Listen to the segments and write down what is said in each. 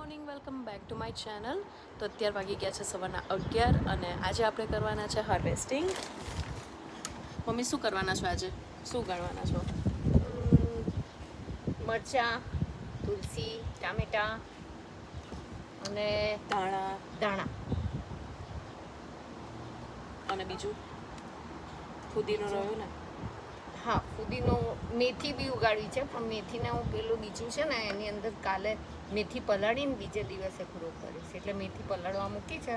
Morning, welcome back to my channel. તો અત્યાર વાગી ગયા છે સવારના 11 અને આજે આપણે કરવાના છે હાર્વેસ્ટિંગ. મમ્મી શું કરવાના છો આજે? શું ઉગાડવાના છો? મરચાં, તુલસી, ટામેટા અને દાણા અને બીજું ફુદીનો રહ્યો ને? હા, ફુદીનો, મેથી બી ઉગાડવી છે, પણ મેથીને હું પેલું બીજું છે ને એની અંદર કાલે મેથી પલાળીને બીજે દિવસે ગ્રો કરીશ. એટલે મેથી પલાળવા મૂકી છે,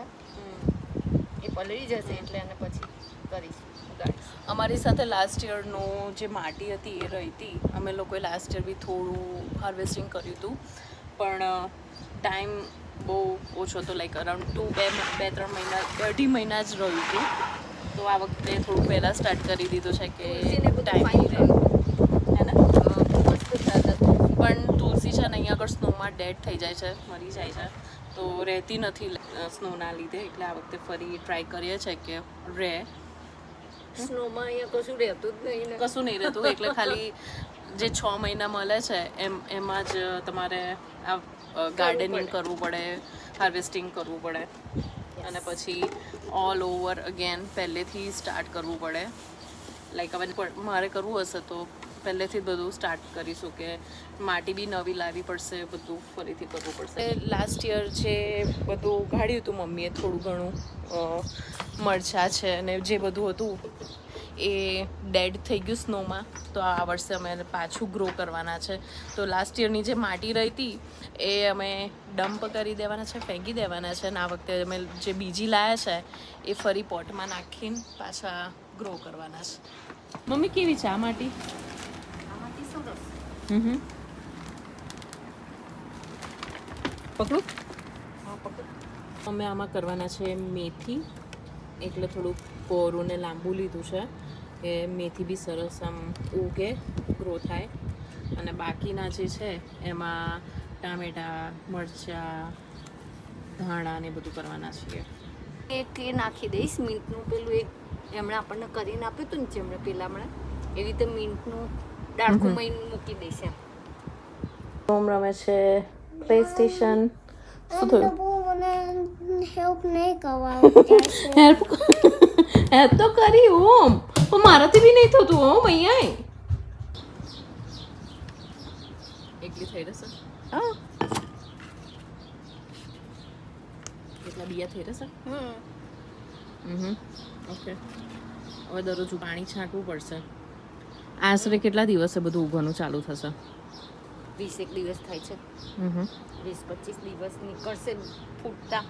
એ પલળી જશે એટલે એને પછી કરીશ, ઉગાડીશ. અમારી સાથે લાસ્ટ યરનું જે માટી હતી એ રહી હતી. અમે લોકોએ લાસ્ટ યર બી થોડું હાર્વેસ્ટિંગ કર્યું હતું, પણ ટાઈમ બહુ ઓછો હતો. લાઈક અરાઉન્ડ 2-3 મહિના, 2.5 મહિના જ રહ્યું હતું. તો આ વખતે થોડું પહેલાં સ્ટાર્ટ કરી દીધું છે કે ટાઈમ રહે, હે ને? પણ તુલસી છે ને અહીંયા આગળ સ્નોમાં ડેડ થઈ જાય છે, મરી જાય છે, તો રહેતી નથી સ્નોના લીધે. એટલે આ વખતે ફરી ટ્રાય કરીએ છીએ કે રહે. સ્નોમાં અહીંયા કશું રહેતું જ નહીં ને. કશું નહીં રહેતું, એટલે ખાલી જે 6 મહિના મળે છે એમાં જ તમારે આ ગાર્ડનિંગ કરવું પડે, હાર્વેસ્ટિંગ કરવું પડે, અને પછી ઓલ ઓવર અગેન પહેલેથી સ્ટાર્ટ કરવું પડે. લાઈક હવે મારે કરવું હશે તો પહેલેથી બધું સ્ટાર્ટ કરીશું, કે માટી બી નવી લાવવી પડશે, બધું ફરીથી કરવું પડશે. લાસ્ટ યર જે બધું ઉગાડ્યું હતું મમ્મીએ, થોડું ઘણું મરચાં છે અને જે બધું હતું એ ડેડ થઈ ગયું સ્નોમાં. તો આ વર્ષે અમે પાછું ગ્રો કરવાના છે. તો લાસ્ટ યરની જે માટી રહી હતી એ અમે ડમ્પ કરી દેવાના છે, ફેંકી દેવાના છે, અને આ વખતે અમે જે બીજી લાયા છે એ ફરી પોટમાં નાખીને પાછા ગ્રો કરવાના છે. મમ્મી કેવી છે આ માટી? આમાંથી સરસ. પકડું? હા, પકડ. અમે આમાં કરવાના છે મેથી, એટલે થોડુંક કોરું ને લાંબુ લીધું છે કે મેથી બી સરસ આમ ઉગે, ગ્રો થાય. અને બાકીના જે છે એમાં ટામેટાં, મરચાં, ધાણા ને બધું કરવાના છીએ. એક એ નાખી દઈશ મિન્ટનું, પેલું એક એમણે આપણને કરીને આપ્યું હતું ને જેમણે પેલા હમણાં, એવી રીતે મિન્ટનું ડાળખું મહીન મૂકી દઈશ એમ. ઓમ રમે છે પ્લે સ્ટેશન. શું થયું? મને હેલ્પ નહીં કરવા હેલ્પ હેલ્પ તો કરી ઓમ, પણ મારાથી બી નહીં થતું. ઓમ અહીંયા એકલી થઈ રહેશે. હા, કેટલા બિયા થઈ રહેશે? ઓકે. હવે દરરોજ પાણી છાંટવું પડશે. આશરે કેટલા દિવસે બધું ઉગવાનું ચાલુ થશે? 20 દિવસ થાય છે, 20-25 દિવસ નીકળશે ફૂટતા.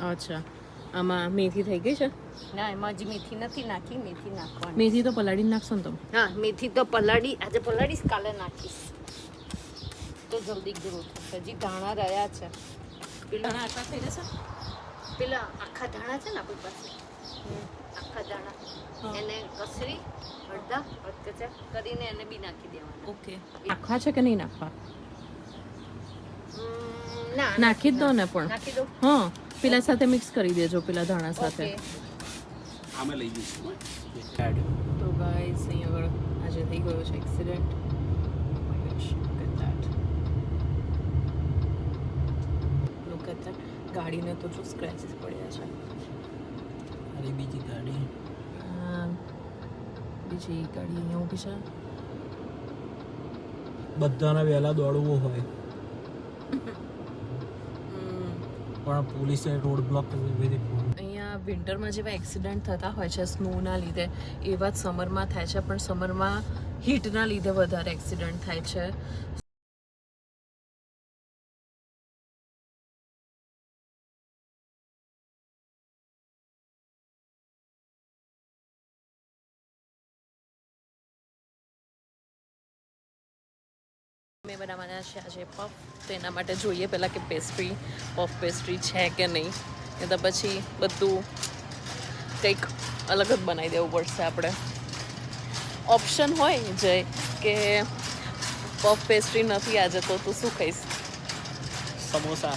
અચ્છા, આમાં મેથી થઈ ગઈ છે? ના, એમાં હજી મેથી નથી નાખી, મેથી નાખવાની. મેથી તો પલાળીને નાખશો ને તમે? હા, મેથી તો પલાળી, આજે પલાળીશ, કાલે નાખીશ તો જલ્દી ગ્રો થશે. હજી ધાણા રહ્યા છે. પેલા આટલા થઈ જશે? પેલા આખા ધાણા છે ને આપણી પાસે, આખા ધાણા એને કસરી અડધા કરીને એને બી નાખી દેવાના. ઓકે. નાખવા છે કે નહીં નાખવા? ના, નાખી જ દો ને. પણ નાખી દો. હા, પેલા સાથે મિક્સ કરી દેજો, પેલા ધાણા સાથે. આમે લઈ જઈશું. તો ગાઈસ, અહીંયા આગળ આજે થઈ ગયો છે એક્સિડન્ટ. ગાડીને તો જો સ્ક્રેચીસ પડ્યા છે. અરે બીજી ગાડી, બીજી ગાડી અહીંયા ઊભી છે. બધાને વહેલા દોડવું હોય પણ પોલીસે રોડ બ્લોક કરી દીધી. અહીંયા વિન્ટરમાં જેવા એક્સિડન્ટ થતા હોય છે સ્નોના લીધે, એવા જ સમરમાં થાય છે, પણ સમરમાં હીટના લીધે વધારે એક્સિડન્ટ થાય છે. મેં બનાવવાના છે આજે પફ. તો એના માટે જોઈએ પહેલાં કે પેસ્ટ્રી, પફ પેસ્ટ્રી છે કે નહીં, એ તો પછી બધું કંઈક અલગ જ બનાવી દેવું પડશે આપણે. ઓપ્શન હોય જે કે પફ પેસ્ટ્રી નથી આજે, તો તું શું ખાઈશ? સમોસા.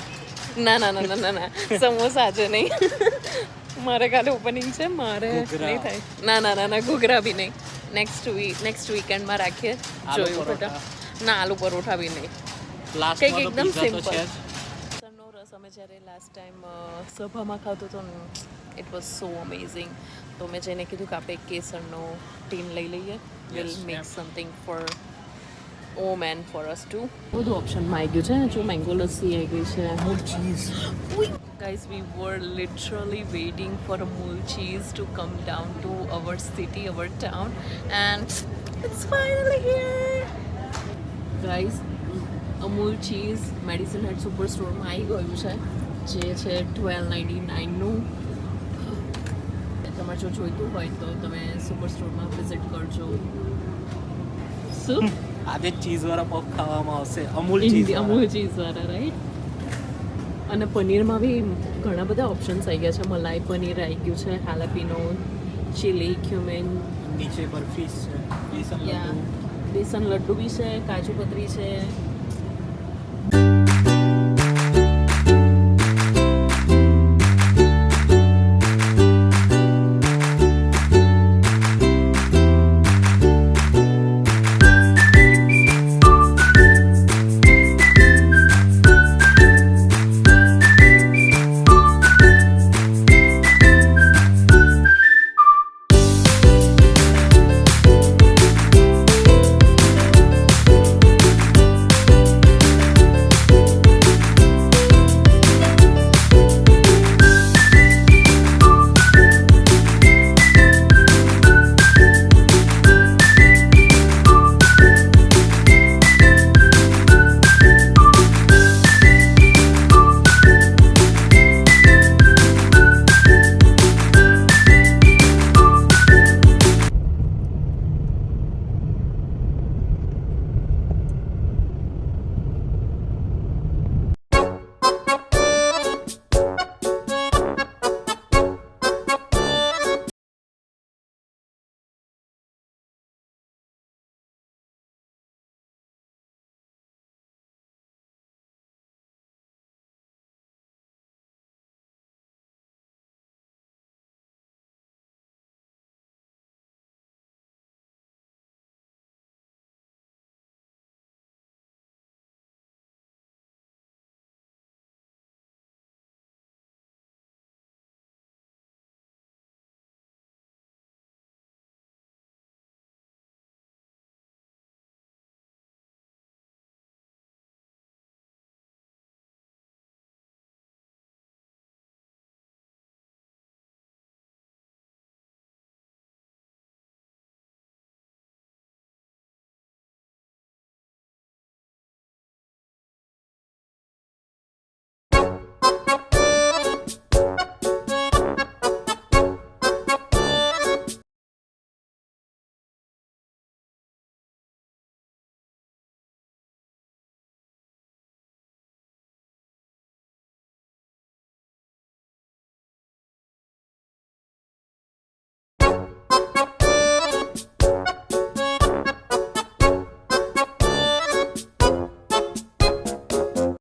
ના ના ના ના ના ના, સમોસા આજે નહીં. મારે કાલે ઓપનિંગ છે, મારે નહીં થાય. ના ના ના ના, ઘૂઘરા બી નહીં. નેક્સ્ટ વીકેન્ડમાં રાખીએ, જોયું બેટા. ના, આલુ પરોઠા બી નહીં, કંઈક એકદમ સિમ્પલ. અમે જ્યારે લાસ્ટ ટાઈમ સભામાં ખાધું હતું ને ઇટ વોઝ સો અમેઝિંગ. તો મેં જઈને કીધું કે આપણે કેસરનો ટીન લઈ લઈએ. Will make something for men for us too. બધું ઓપ્શનમાં આવી ગયું છે. જો મેંગો લસ્સી આવી ગઈ છે. More cheese. Guys, we were literally waiting for Amul cheese to come down to our city, our town, and it's finally here. Guys, Amul cheese Medicine Hat Superstore માં આવી ગયું છે, જે છે $12.99 નું. તમારે જો જોઈતું હોય તો તમે સુપર સ્ટોરમાં વિઝિટ કરજો. શું આજે ચીઝવાળા પફ ખાવામાં આવશે. અમૂલ ચીઝ. અમૂલ ચીઝવાળા, રાઈટ. અને પનીરમાં બી ઘણા બધા ઓપ્શન્સ આવી ગયા છે. મલાઈ પનીર આવી ગયું છે, હાલાપીનો, ચીલી, ક્યુમિન, નીચે બરફી છે, બેસન લડ્ડુ. બેસન લડ્ડુ બી છે, કાજુ કતરી છે,